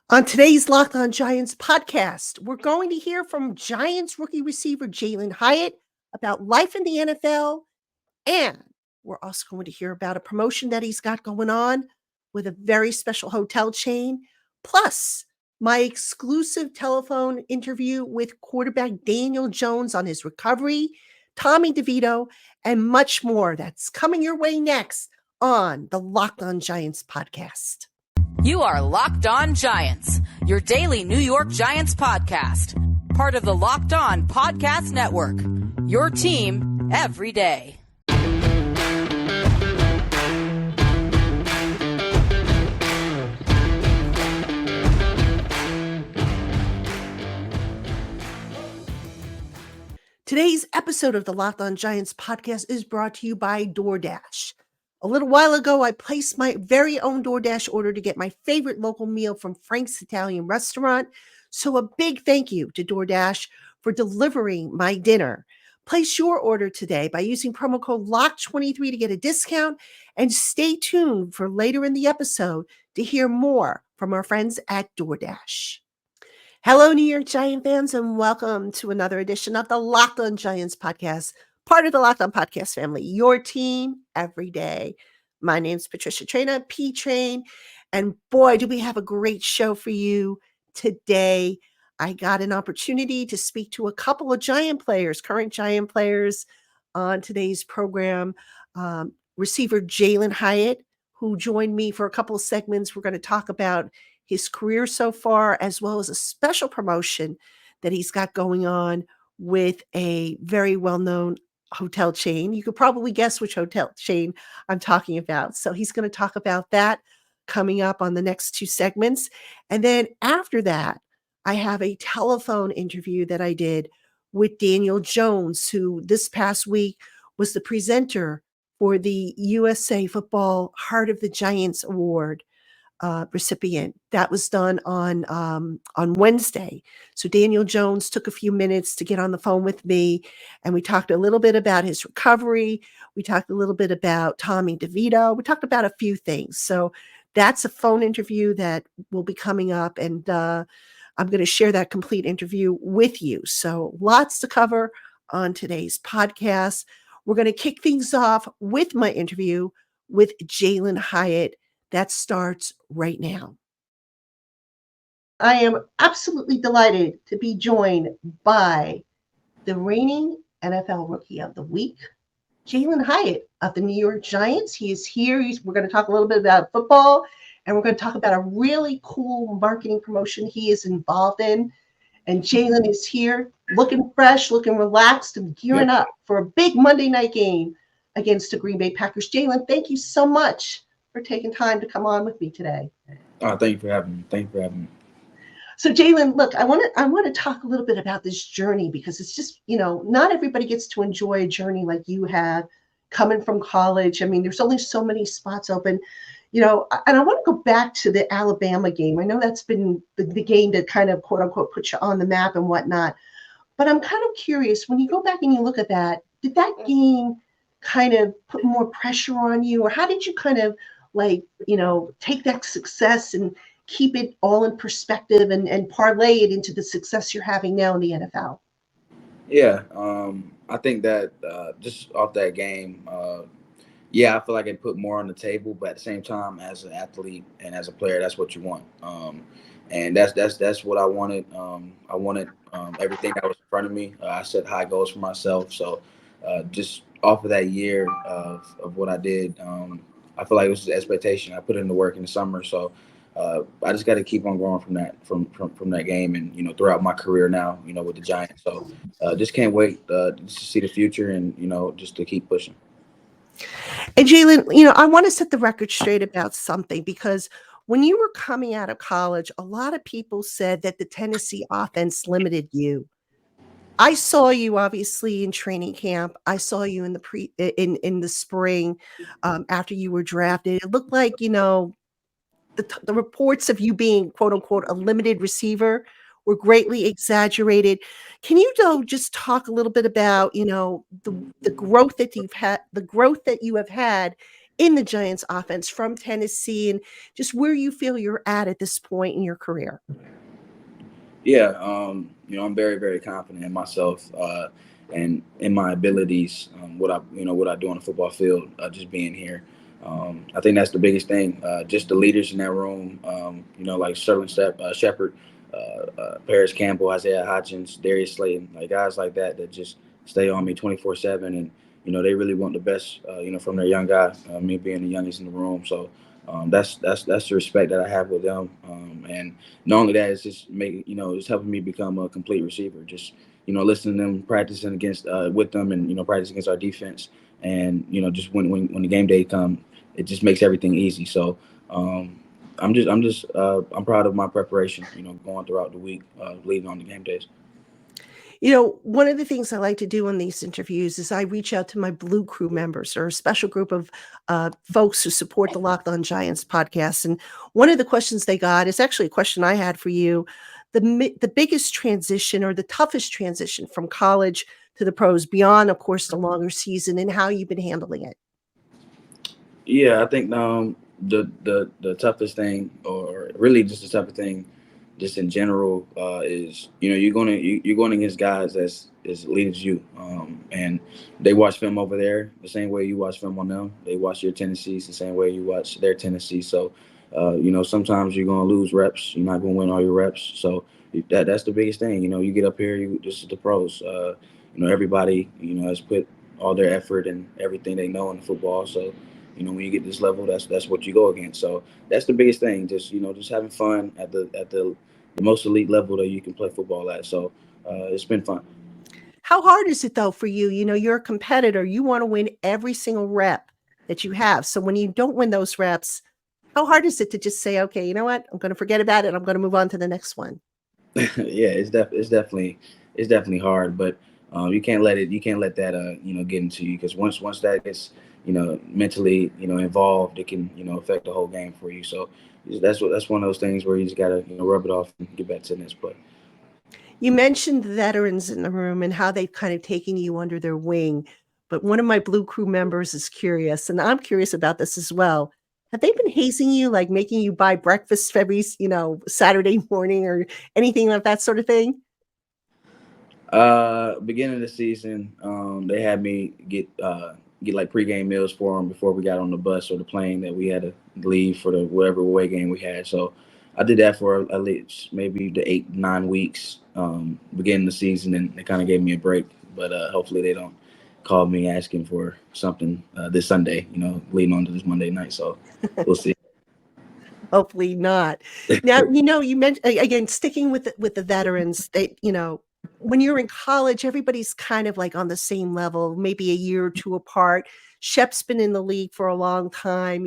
On today's Locked On Giants podcast, we're going to hear from Giants rookie receiver Jalin Hyatt about life in the NFL, and we're also going to hear about a promotion that he's got going on with a very special hotel chain, plus my exclusive telephone interview with quarterback Daniel Jones on his recovery, Tommy DeVito, and much more. That's coming your way next on the Locked On Giants podcast. You are Locked On Giants, your daily New York Giants podcast. Part of the Locked On Podcast Network, your team every day. Today's episode of the Locked On Giants podcast is brought to you by DoorDash. A little while ago, I placed my very own DoorDash order to get my favorite local meal from Frank's Italian restaurant. So a big thank you to DoorDash for delivering my dinner. Place your order today by using promo code LOCK23 to get a discount, and stay tuned for later in the episode to hear more from our friends at DoorDash. Hello, New York Giant fans, and welcome to another edition of the Locked On Giants podcast, part of the Locked On Podcast family, your team every day. My name's Patricia Traina, P-Train, and boy, do we have a great show for you today. I got an opportunity to speak to a couple of Giant players, current Giant players on today's program. Receiver Jalin Hyatt, who joined me for a couple of segments. We're going to talk about his career so far, as well as a special promotion that he's got going on with a very well-known hotel chain. You could probably guess which hotel chain I'm talking about. So he's going to talk about that coming up on the next two segments. And then after that, I have a telephone interview that I did with Daniel Jones, who this past week was the presenter for the USA Football Heart of the Giants Award recipient. That was done on Wednesday. So Daniel Jones took a few minutes to get on the phone with me, and we talked a little bit about his recovery. We talked a little bit about Tommy DeVito. We talked about a few things. So that's a phone interview that will be coming up, and I'm going to share that complete interview with you. So lots to cover on today's podcast. We're going to kick things off with my interview with Jalin Hyatt. That starts right now. I am absolutely delighted to be joined by the reigning NFL Rookie of the Week, Jalin Hyatt of the New York Giants. He is here. We're going to talk a little bit about football, and we're going to talk about a really cool marketing promotion he is involved in. And Jalin is here, looking fresh, looking relaxed, and gearing up for a big Monday night game against the Green Bay Packers. Jalin, thank you so much for taking time to come on with me today. Thank you for having me. So Jalin, look, I want to talk a little bit about this journey, because it's just, not everybody gets to enjoy a journey like you have coming from college. I mean, there's only so many spots open, and I want to go back to the Alabama game. I know that's been the game that kind of, quote unquote, put you on the map and whatnot. But I'm kind of curious, when you go back and you look at that, did that game kind of put more pressure on you, or how did you kind of take that success and keep it all in perspective and parlay it into the success you're having now in the NFL? Yeah, I think that just off that game, I feel like it put more on the table. But at the same time, as an athlete and as a player, that's what you want, and that's what I wanted. I wanted everything that was in front of me. I set high goals for myself, so just off of that year of what I did. I feel like it was an expectation. I put in the work in the summer, so I just got to keep on growing from that game, and throughout my career now, with the Giants. So just can't wait to see the future, and just to keep pushing. And Jalin, I want to set the record straight about something, because when you were coming out of college, a lot of people said that the Tennessee offense limited you. I saw you obviously in training camp. I saw you in the spring after you were drafted. It looked like, the reports of you being, quote unquote, a limited receiver were greatly exaggerated. Can you just talk a little bit about, the growth that you have had in the Giants offense from Tennessee, and just where you feel you're at this point in your career? Yeah, I'm very, very confident in myself and in my abilities. What I do on the football field, just being here. I think that's the biggest thing. Just the leaders in that room. Like Shepard, Paris Campbell, Isaiah Hodgins, Darius Slayton, like guys like that that just stay on me 24/7, and they really want the best. From their young guy. Me being the youngest in the room, so. That's the respect that I have with them, and not only that, it's just making it's helping me become a complete receiver. Just listening to them, practicing against with them, and practicing against our defense, and just when the game day comes, it just makes everything easy. So I'm proud of my preparation. Going throughout the week, leading on the game days. One of the things I like to do in these interviews is I reach out to my Blue Crew members, or a special group of folks who support the Locked On Giants podcast. And one of the questions they got is actually a question I had for you. The biggest transition, or the toughest transition from college to the pros, beyond, of course, the longer season, and how you've been handling it. Yeah, I think the toughest thing, or really just the toughest thing, just in general, is you're going against guys that's as elite as you, and they watch film over there the same way you watch film on them. They watch your tendencies the same way you watch their tendencies. So, sometimes you're going to lose reps. You're not going to win all your reps. So that's the biggest thing. You get up here. This is the pros. Everybody has put all their effort and everything they know in football. So when you get this level, that's what you go against. So that's the biggest thing. Just having fun at the most elite level that you can play football at. So it's been fun. How hard is it, though, for you? You're a competitor. You want to win every single rep that you have. So when you don't win those reps, how hard is it to just say, okay, you know what? I'm going to forget about it. I'm going to move on to the next one. Yeah, it's definitely hard, but you can't let that get into you, because once that gets mentally involved, it can affect the whole game for you. So that's one of those things where you just gotta rub it off and get back to the next play. You mentioned the veterans in the room and how they've kind of taken you under their wing. But one of my Blue Crew members is curious, and I'm curious about this as well. Have they been hazing you, like making you buy breakfast every, Saturday morning or anything like that sort of thing? Beginning of the season, they had me get like pregame meals for them before we got on the bus or the plane that we had to leave for the whatever away game we had. So I did that for at least maybe the 8-9 weeks, beginning the season, and they kind of gave me a break. But hopefully they don't call me asking for something this Sunday, leading on to this Monday night. So we'll see. Hopefully not. Now, you mentioned, again, sticking with the veterans, when you're in college, everybody's kind of like on the same level, maybe a year or two apart. Shep's been in the league for a long time.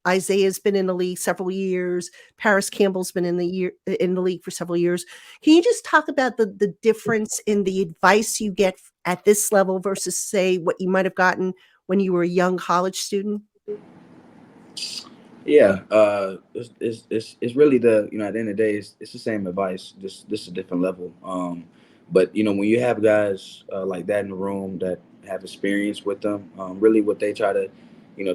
Isaiah's been in the league several years. Paris Campbell's been in the league for several years. Can you just talk about the difference in the advice you get at this level versus, say, what you might have gotten when you were a young college student? Yeah, it's really at the end of the day, it's the same advice, just a different level. But when you have guys like that in the room that have experience with them, really what they try to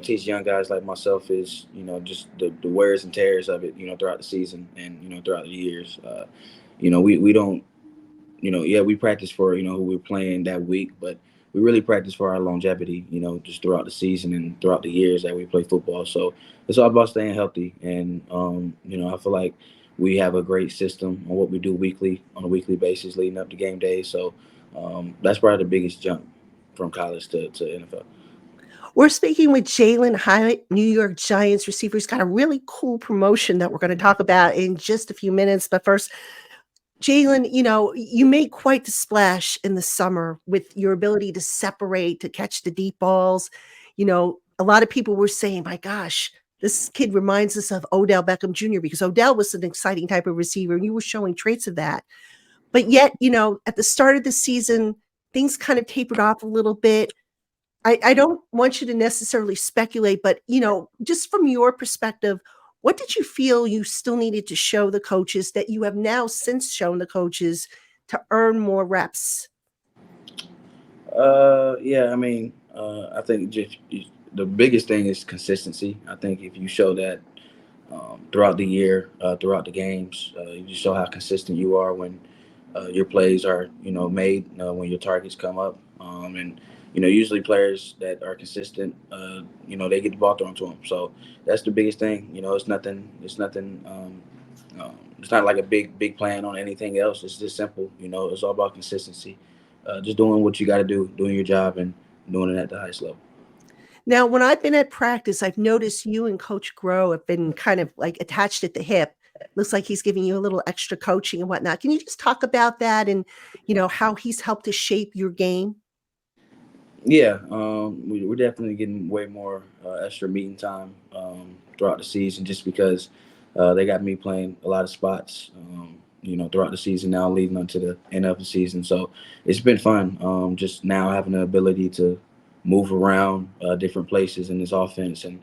teach young guys like myself is just the wears and tears of it throughout the season, and throughout the years. We don't yeah, we practice for who we're playing that week, but we really practice for our longevity, just throughout the season and throughout the years that we play football. So it's all about staying healthy, and I feel like we have a great system on what we do on a weekly basis leading up to game day. So that's probably the biggest jump from college to NFL. We're speaking with Jalin Hyatt, New York Giants receiver. He's got a really cool promotion that we're going to talk about in just a few minutes. But first, Jalin, you made quite the splash in the summer with your ability to separate, to catch the deep balls. A lot of people were saying, my gosh, this kid reminds us of Odell Beckham Jr., because Odell was an exciting type of receiver, and you were showing traits of that. But yet, at the start of the season, things kind of tapered off a little bit. I don't want you to necessarily speculate, but, just from your perspective, what did you feel you still needed to show the coaches that you have now since shown the coaches to earn more reps? Yeah, I mean, I think just the biggest thing is consistency. I think if you show that throughout the year, throughout the games, you show how consistent you are when your plays are, made, when your targets come up. And usually players that are consistent, they get the ball thrown to them. So that's the biggest thing. It's nothing. It's nothing. It's not like a big plan on anything else. It's just simple. It's all about consistency. Just doing what you got to do, doing your job, and doing it at the highest level. Now, when I've been at practice, I've noticed you and Coach Grow have been kind of like attached at the hip. Looks like he's giving you a little extra coaching and whatnot. Can you just talk about that and, how he's helped to shape your game? Yeah, we're definitely getting way more extra meeting time throughout the season, just because they got me playing a lot of spots, throughout the season now, leading up to the end of the season. So it's been fun, just now having the ability to move around different places in this offense, and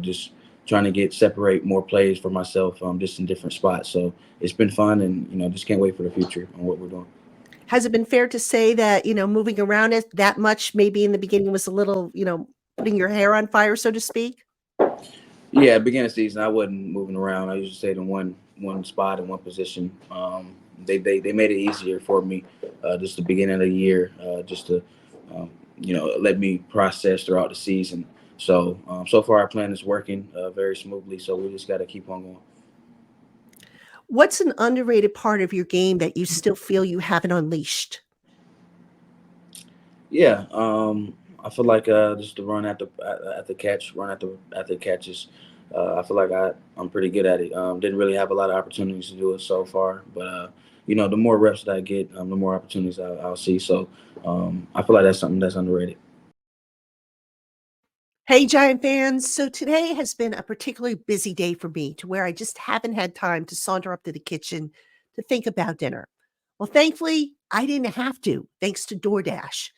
just trying to separate more plays for myself, just in different spots. So it's been fun, and just can't wait for the future on what we're doing. Has it been fair to say that, moving around it that much maybe in the beginning was a little, putting your hair on fire, so to speak? Yeah, beginning of season, I wasn't moving around. I usually stayed in one spot in one position. They made it easier for me, just the beginning of the year, just to let me process throughout the season. So so far our plan is working very smoothly. So we just got to keep on going. What's an underrated part of your game that you still feel you haven't unleashed? Yeah, I feel like just to run at the catch, run at the catches. I feel like I'm pretty good at it. Didn't really have a lot of opportunities to do it so far, but the more reps that I get, the more opportunities I'll see. So I feel like that's something that's underrated. Hey, Giant fans. So today has been a particularly busy day for me to where I just haven't had time to saunter up to the kitchen to think about dinner. Well, thankfully, I didn't have to, thanks to DoorDash.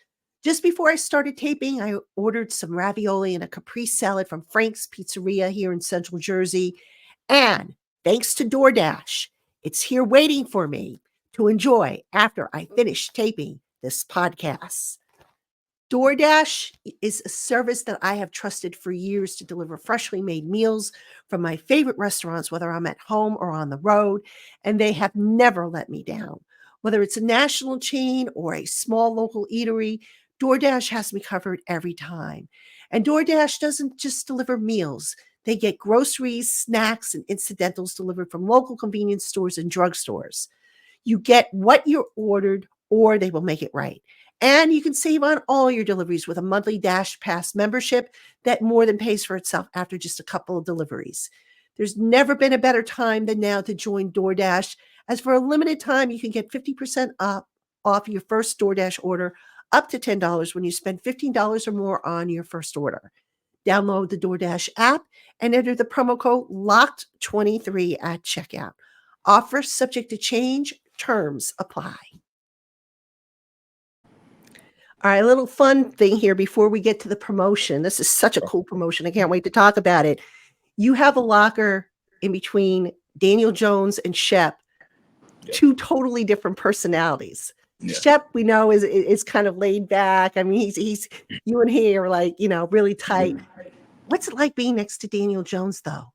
Just before I started taping, I ordered some ravioli and a caprese salad from Frank's Pizzeria here in Central Jersey. And thanks to DoorDash, it's here waiting for me to enjoy after I finish taping this podcast. DoorDash is a service that I have trusted for years to deliver freshly made meals from my favorite restaurants, whether I'm at home or on the road, and they have never let me down. Whether it's a national chain or a small local eatery, DoorDash has me covered every time. And DoorDash doesn't just deliver meals. They get groceries, snacks, and incidentals delivered from local convenience stores and drugstores. You get what you ordered, or they will make it right. And you can save on all your deliveries with a monthly Dash Pass membership that more than pays for itself after just a couple of deliveries. There's never been a better time than now to join DoorDash, as for a limited time, you can get 50% off your first DoorDash order up to $10 when you spend $15 or more on your first order. Download the DoorDash app and enter the promo code LOCKED23 at checkout. Offer subject to change. Terms apply. All right, a little fun thing here before we get to the promotion. This is such a cool promotion. I can't wait to talk about it. You have a locker in between Daniel Jones and Shep, Yeah. two totally different personalities. Yeah. Shep, we know, is kind of laid back. I mean, he's you and he are like, really tight. What's it like being next to Daniel Jones, though?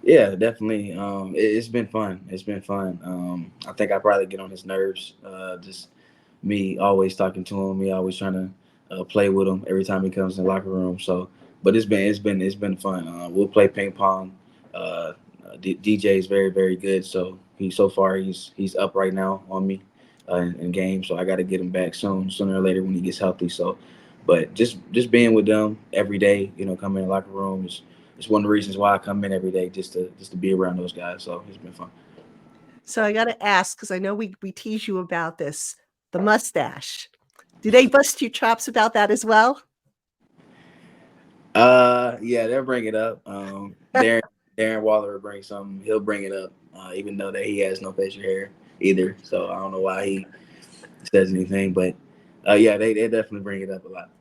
Yeah, definitely. It's been fun. It's been fun. I think I probably get on his nerves. Just me always talking to him, me always trying to play with him every time he comes in the locker room. So, but it's been fun. We'll play ping pong. DJ is very very good. So so far he's up right now on me in games. So I got to get him back sooner or later when he gets healthy. So, but just being with them every day, coming in the locker room is. It's one of the reasons why I come in every day, just to be around those guys. So it's been fun. So I got to ask, because I know we tease you about this, the mustache. Do they bust your chops about that as well? Yeah, they'll bring it up. Darren Waller will bring something. He'll bring it up, even though that he has no facial hair either. So I don't know why he says anything, but yeah, they definitely bring it up a lot.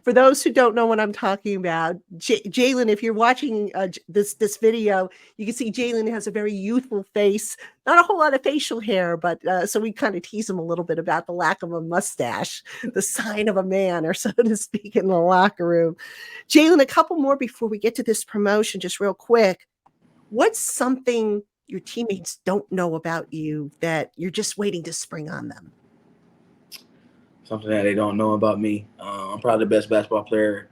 For those who don't know what I'm talking about, Jalin, if you're watching this video, you can see Jalin has a very youthful face, not a whole lot of facial hair, but so we kind of tease him a little bit about the lack of a mustache, the sign of a man, or so to speak, in the locker room. Jalin, a couple more before we get to this promotion, just real quick. What's something your teammates don't know about you that you're just waiting to spring on them? Something that they don't know about me. I'm probably the best basketball player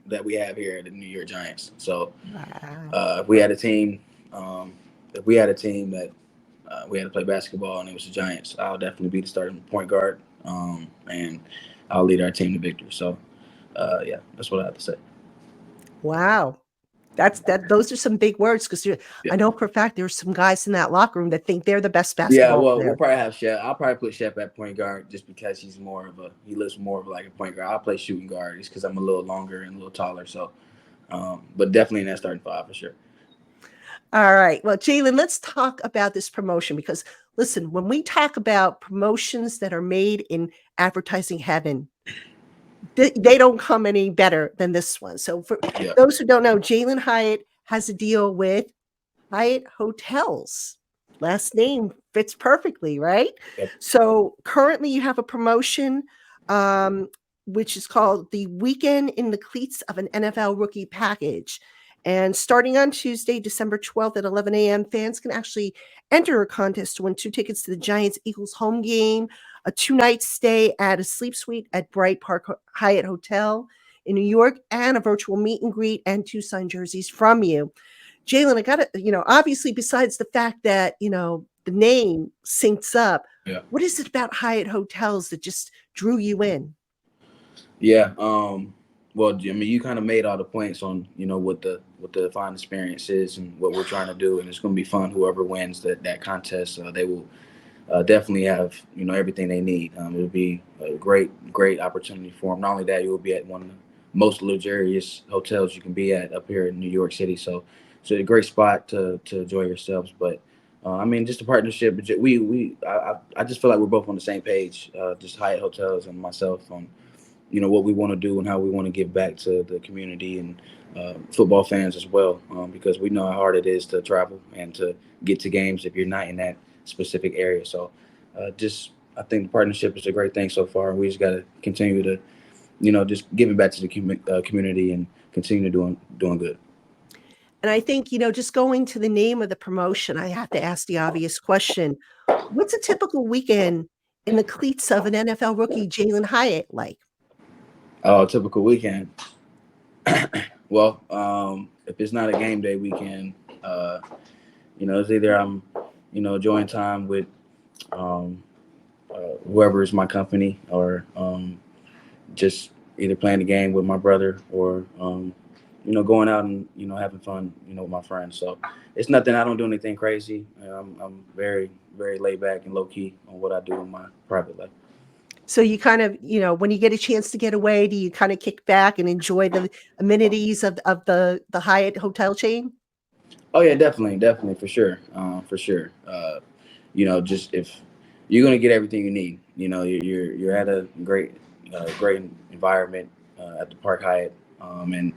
that we have here at the New York Giants. So Wow. if we had a team, if we had a team that we had to play basketball and it was the Giants, I'll definitely be the starting point guard, and I'll lead our team to victory. So yeah, that's what I have to say. Wow. Those are some big words because Yeah. I know for a fact there's some guys in that locker room that think they're the best Yeah, basketball well, player. we'll probably have Shep. I'll probably put Shep at point guard just because he looks more of like a point guard. I'll play shooting guard just because I'm a little longer and a little taller. So, but definitely in that starting five for sure. All right. Well, Jalin, let's talk about this promotion because listen, when we talk about promotions that are made in advertising heaven, they don't come any better than this one. So for those who don't know, Jalin Hyatt has a deal with Hyatt Hotels. Last name fits perfectly, right? Yep. So currently you have a promotion, which is called the Weekend in the Cleats of an NFL Rookie Package. And starting on Tuesday, December 12th at 11 a.m., fans can actually enter a contest to win 2 tickets to the Giants-Eagles home game, a 2-night stay at a sleep suite at Bright Park Hyatt Hotel in New York, and a virtual meet and greet and 2 signed jerseys from you. Jalin, I got to, obviously, besides the fact that, the name syncs up, what is it about Hyatt Hotels that just drew you in? Yeah. Well, I mean, you kind of made all the points on, what the fine experience is and what we're trying to do, and it's going to be fun. Whoever wins that contest, they will definitely have everything they need. It'll be a great opportunity for them. Not only that, you will be at one of the most luxurious hotels you can be at up here in New York City. So it's a great spot to enjoy yourselves. But I mean, just a partnership. I just feel like we're both on the same page. Just Hyatt Hotels and myself on what we want to do and how we want to give back to the community and football fans as well, because we know how hard it is to travel and to get to games if you're not in that specific area. So I think the partnership is a great thing so far. We just got to continue to, just giving back to the community and continue doing good. And I think, just going to the name of the promotion, I have to ask the obvious question. What's a typical weekend in the cleats of an NFL rookie, Jalin Hyatt, like? Oh, typical weekend. Well, if it's not a game day weekend, it's either I'm, enjoying time with whoever is my company, or just either playing the game with my brother, or going out and having fun, with my friends. So it's nothing. I don't do anything crazy. I'm very very laid back and low key on what I do in my private life. So you kind of, when you get a chance to get away, do you kind of kick back and enjoy the amenities of the Hyatt hotel chain? Oh yeah, definitely for sure, for sure. Just if you're gonna get everything you need, you're at a great environment at the Park Hyatt, and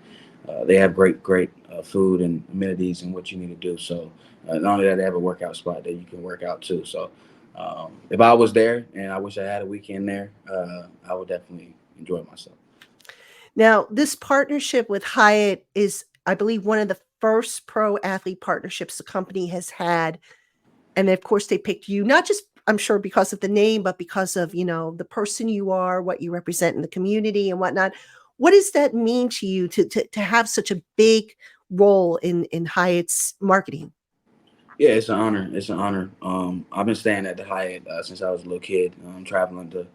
they have great food and amenities and what you need to do. So not only that, they have a workout spot that you can work out too. So if I was there and I wish I had a weekend there, I would definitely enjoy myself. Now, this partnership with Hyatt is, I believe, one of the first pro athlete partnerships the company has had. And of course, they picked you, not just, I'm sure, because of the name, but because of, the person you are, what you represent in the community and whatnot. What does that mean to you to have such a big role in Hyatt's marketing? Yeah, it's an honor. It's an honor. I've been staying at the Hyatt since I was a little kid, traveling to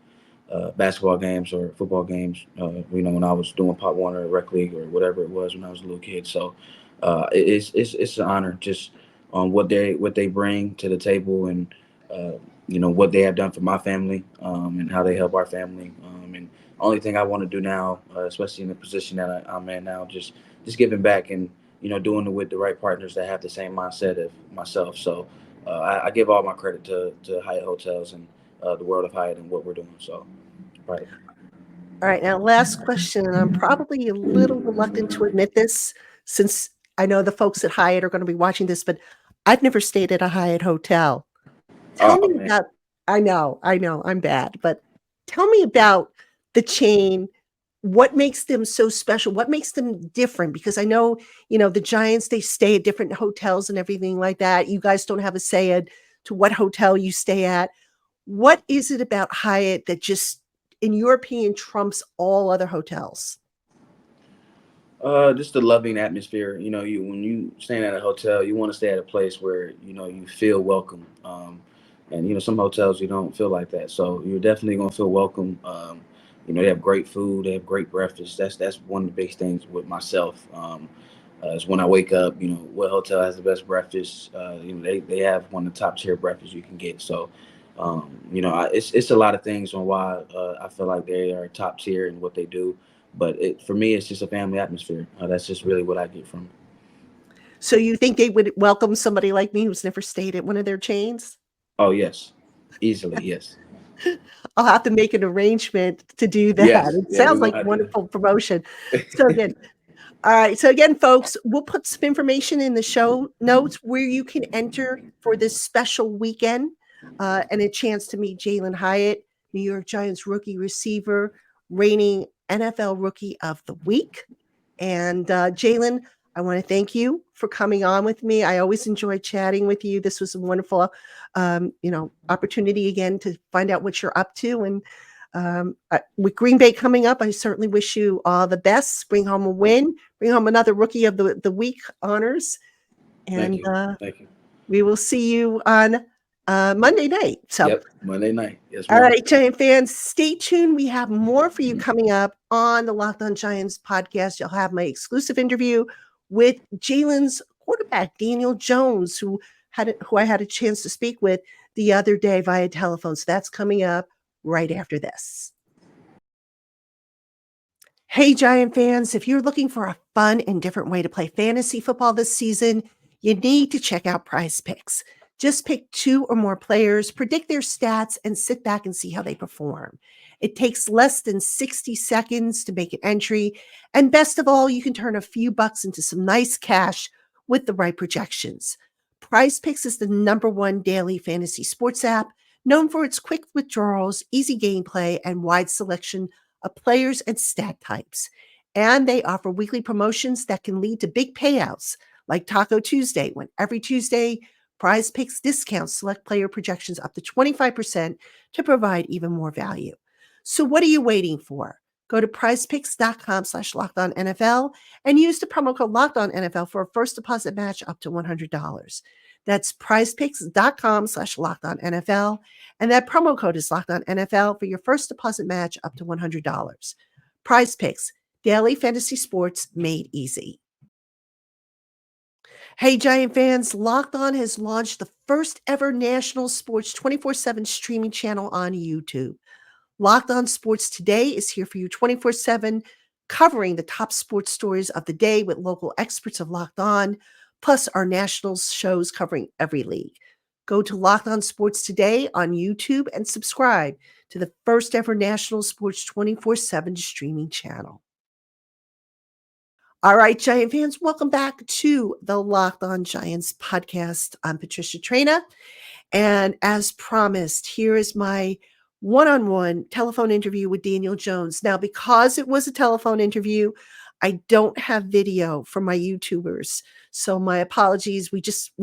basketball games or football games. When I was doing Pop Warner, Rec League, or whatever it was when I was a little kid. So it's an honor just on what they bring to the table, and what they have done for my family, and how they help our family. And only thing I want to do now, especially in the position that I'm in now, just giving back and doing it with the right partners that have the same mindset of myself. So I give all my credit to Hyatt Hotels and the world of Hyatt and what we're doing. So proud of it. All right, now last question, and I'm probably a little reluctant to admit this since I know the folks at Hyatt are going to be watching this, but I've never stayed at a Hyatt hotel. Tell Oh me man. about I know, I'm bad, but tell me about the chain. What makes them so special? What makes them different? Because I know, the Giants, they stay at different hotels and everything like that. You guys don't have a say to what hotel you stay at. What is it about Hyatt that just, in your opinion, trumps all other hotels? Just the loving atmosphere. You when you staying at a hotel, you want to stay at a place where you feel welcome. And some hotels you don't feel like that, so you're definitely gonna feel welcome. They have great food, they have great breakfast. That's one of the big things with myself. Is when I wake up, what hotel has the best breakfast? They have one of the top tier breakfasts you can get. So, it's a lot of things on why I feel like they are top tier in what they do, but for me, it's just a family atmosphere. That's just really what I get from it. So you think they would welcome somebody like me who's never stayed at one of their chains? Oh yes, easily yes, I'll have to make an arrangement to do that. yes, It yeah. We're sounds like gonna a have to. wonderful promotion. So again, all right. So again, folks, we'll put some information in the show notes where you can enter for this special weekend and a chance to meet Jalin Hyatt, New York Giants rookie receiver, reigning NFL Rookie of the Week. And Jalin, I want to thank you for coming on with me. I always enjoy chatting with you. This was a wonderful, opportunity again to find out what you're up to. And with Green Bay coming up, I certainly wish you all the best. Bring home a win. Bring home another Rookie of the Week honors. Thank And you, thank you. we will see you on Monday night. So, Yep, Monday night. Yes, all ma'am. right, Giant fans, stay tuned. We have more for you coming up on the Locked On Giants podcast. You'll have my exclusive interview with Jalen's quarterback, Daniel Jones, who I had a chance to speak with the other day via telephone. So that's coming up right after this. Hey, Giant fans, if you're looking for a fun and different way to play fantasy football this season, you need to check out Prize Picks. Just pick two or more players, predict their stats, and sit back and see how they perform. It takes less than 60 seconds to make an entry. And best of all, you can turn a few bucks into some nice cash with the right projections. Prize Picks is the #1 daily fantasy sports app, known for its quick withdrawals, easy gameplay, and wide selection of players and stat types. And they offer weekly promotions that can lead to big payouts, like Taco Tuesday, when every Tuesday, Prize Picks discounts select player projections up to 25% to provide even more value. So what are you waiting for? Go to prizepicks.com/lockedonnfl and use the promo code LockedOnNFL for a first deposit match up to $100. That's prizepicks.com/lockedonnfl. And that promo code is LockedOnNFL for your first deposit match up to $100. Prize Picks, daily fantasy sports made easy. Hey, Giant fans, Locked On has launched the first ever national sports 24/7 streaming channel on YouTube. Locked On Sports Today is here for you 24/7, covering the top sports stories of the day with local experts of Locked On, plus our national shows covering every league. Go to Locked On Sports Today on YouTube and subscribe to the first ever national sports 24/7 streaming channel. All right, Giant fans, welcome back to the Locked On Giants podcast. I'm Patricia Traina. And as promised, here is my one-on-one telephone interview with Daniel Jones. Now, because it was a telephone interview, I don't have video for my YouTubers. So my apologies. We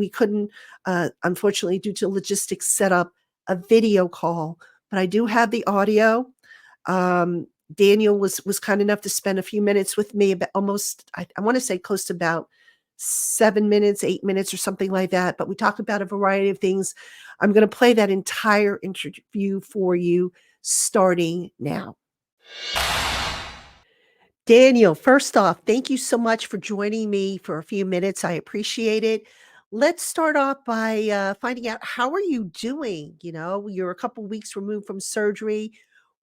couldn't, unfortunately, due to logistics, set up a video call, but I do have the audio. Daniel was kind enough to spend a few minutes with me, about almost, I want to say close to about 7 minutes, 8 minutes or something like that. But we talked about a variety of things. I'm going to play that entire interview for you starting now. Daniel, first off, thank you so much for joining me for a few minutes. I appreciate it. Let's start off by finding out, how are you doing? You're a couple weeks removed from surgery.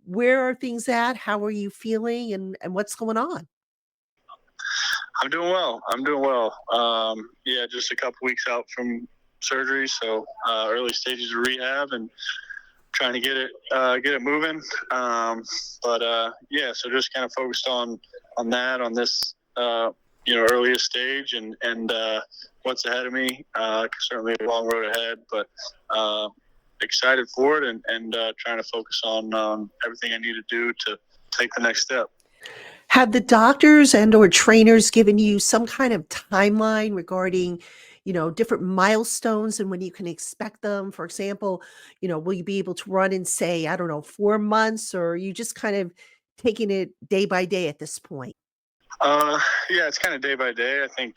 Where are things at? How are you feeling, and what's going on? I'm doing well. Yeah, just a couple weeks out from surgery, so early stages of rehab and trying to get it moving. So just kind of focused on that on this earliest stage and what's ahead of me. Certainly a long road ahead, but excited for it and trying to focus on everything I need to do to take the next step. Have the doctors and or trainers given you some kind of timeline regarding, different milestones and when you can expect them? For example, will you be able to run in, say, I don't know, 4 months, or are you just kind of taking it day by day at this point? It's kind of day by day. I think,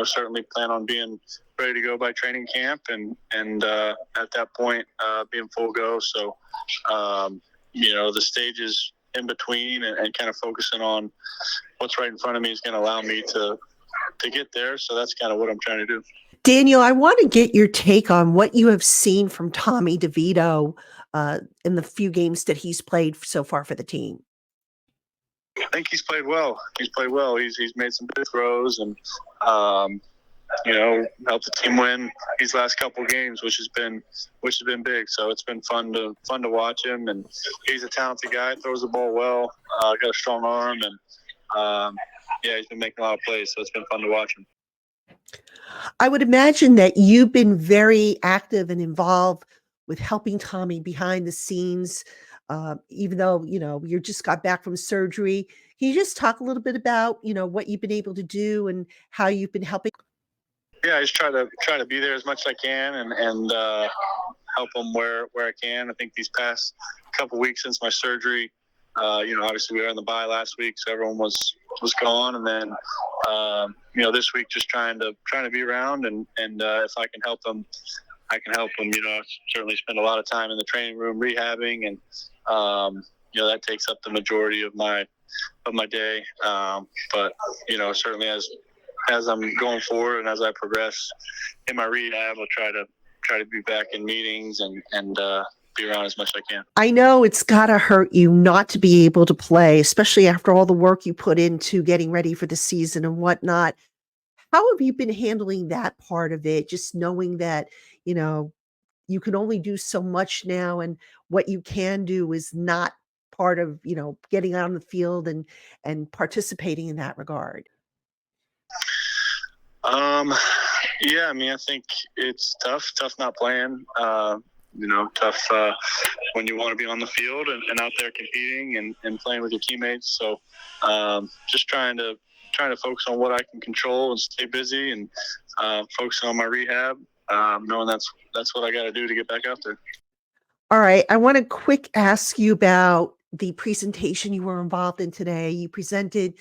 certainly plan on being ready to go by training camp and at that point, being full go. So, the stages in between and kind of focusing on what's right in front of me is going to allow me to get there. So that's kind of what I'm trying to do. Daniel, I want to get your take on what you have seen from Tommy DeVito in the few games that he's played so far for the team. I think he's played well. He's made some good throws and, helped the team win these last couple games, which has been big. So it's been fun to watch him. And he's a talented guy, throws the ball well, got a strong arm, and he's been making a lot of plays. So it's been fun to watch him. I would imagine that you've been very active and involved with helping Tommy behind the scenes, even though, you just got back from surgery. Can you just talk a little bit about, what you've been able to do and how you've been helping? Yeah, I just try to be there as much as I can and help them where I can. I think these past couple weeks since my surgery, obviously we were on the bye last week, so everyone was gone, and then this week just trying to be around and if I can help them, I can help them. Certainly spend a lot of time in the training room rehabbing, and that takes up the majority of my day. But certainly as I'm going forward and as I progress in my rehab, I'll try to be back in meetings and be around as much as I can. I know it's got to hurt you not to be able to play, especially after all the work you put into getting ready for the season and whatnot. How have you been handling that part of it? Just knowing that, you can only do so much now, and what you can do is not part of, getting out on the field and participating in that regard. I think it's tough not playing, tough when you want to be on the field and out there competing and playing with your teammates. So just trying to focus on what I can control and stay busy and focus on my rehab, knowing that's what I got to do to get back out there. All right. I want to quick ask you about the presentation you were involved in today. You presented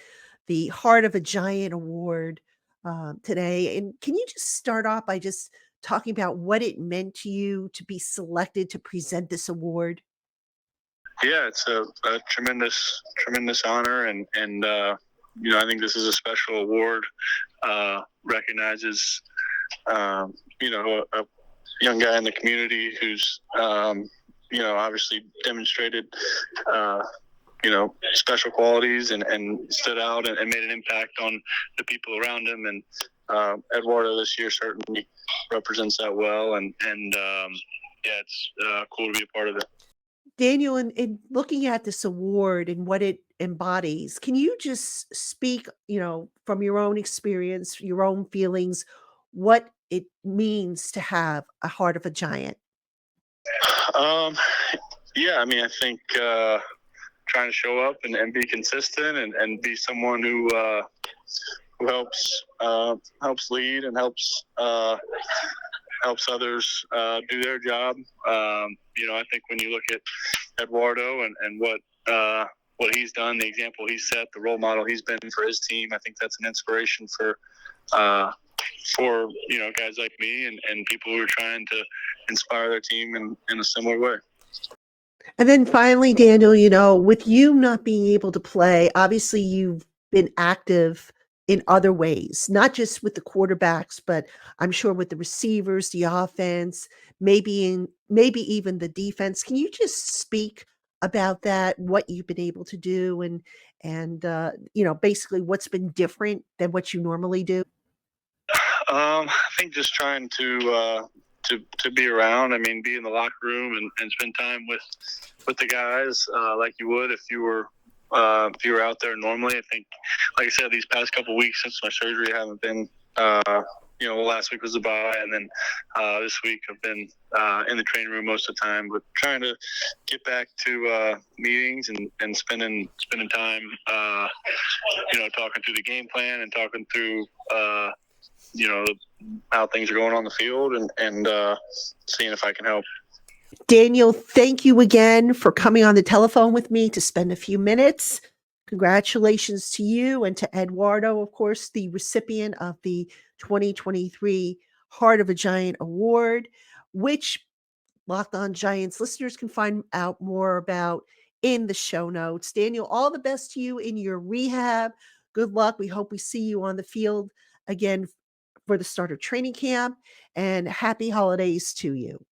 the Heart of a Giant Award today. And can you just start off by just talking about what it meant to you to be selected to present this award? Yeah, it's a tremendous honor, and I think this is a special award. Recognizes a young guy in the community who's obviously demonstrated special qualities and stood out and made an impact on the people around him. And Eduardo this year certainly represents that well. And it's cool to be a part of it. Daniel, in looking at this award and what it embodies, can you just speak, from your own experience, your own feelings, what it means to have a heart of a giant? I think trying to show up and be consistent and be someone who helps lead and helps others do their job. I think when you look at Eduardo and what he's done, the example he's set, the role model he's been for his team, I think that's an inspiration for guys like me and people who are trying to inspire their team in a similar way. And then finally, Daniel, with you not being able to play, obviously you've been active in other ways, not just with the quarterbacks, but I'm sure with the receivers, the offense, maybe even the defense. Can you just speak about that, what you've been able to do and basically what's been different than what you normally do? I think just trying to to be around. I mean, be in the locker room and spend time with the guys like you would if you were out there normally. I think, like I said, these past couple weeks since my surgery, I haven't been. Last week was a bye, and then this week I've been in the training room most of the time, but trying to get back to meetings and spending time, talking through the game plan and talking through, how things are going on the field and seeing if I can help. Daniel, thank you again for coming on the telephone with me to spend a few minutes. Congratulations to you and to Eduardo, of course, the recipient of the 2023 Heart of a Giant Award, which Locked On Giants listeners can find out more about in the show notes. Daniel, all the best to you in your rehab. Good luck. We hope we see you on the field again for the start of training camp, and happy holidays to you.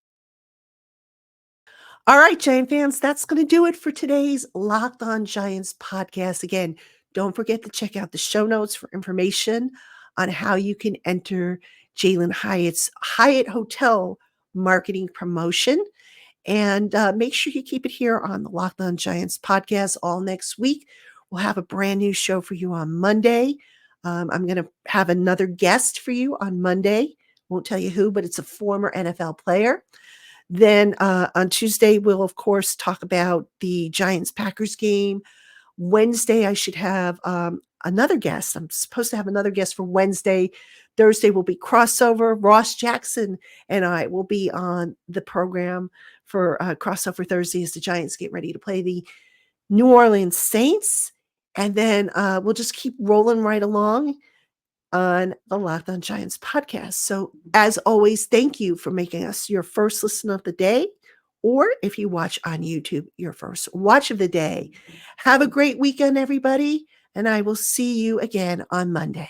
All right, Giant fans, that's going to do it for today's Locked On Giants podcast. Again, don't forget to check out the show notes for information on how you can enter Jalin Hyatt's Hyatt Hotel marketing promotion. And make sure you keep it here on the Locked On Giants podcast all next week. We'll have a brand new show for you on Monday. I'm going to have another guest for you on Monday. Won't tell you who, but it's a former NFL player. Then on Tuesday, we'll, of course, talk about the Giants-Packers game. Wednesday, I should have another guest. I'm supposed to have another guest for Wednesday. Thursday will be crossover. Ross Jackson and I will be on the program for crossover Thursday as the Giants get ready to play the New Orleans Saints. And then we'll just keep rolling right along on the Locked On Giants podcast. So as always, thank you for making us your first listen of the day, or if you watch on YouTube, your first watch of the day. Have a great weekend, everybody, and I will see you again on Monday.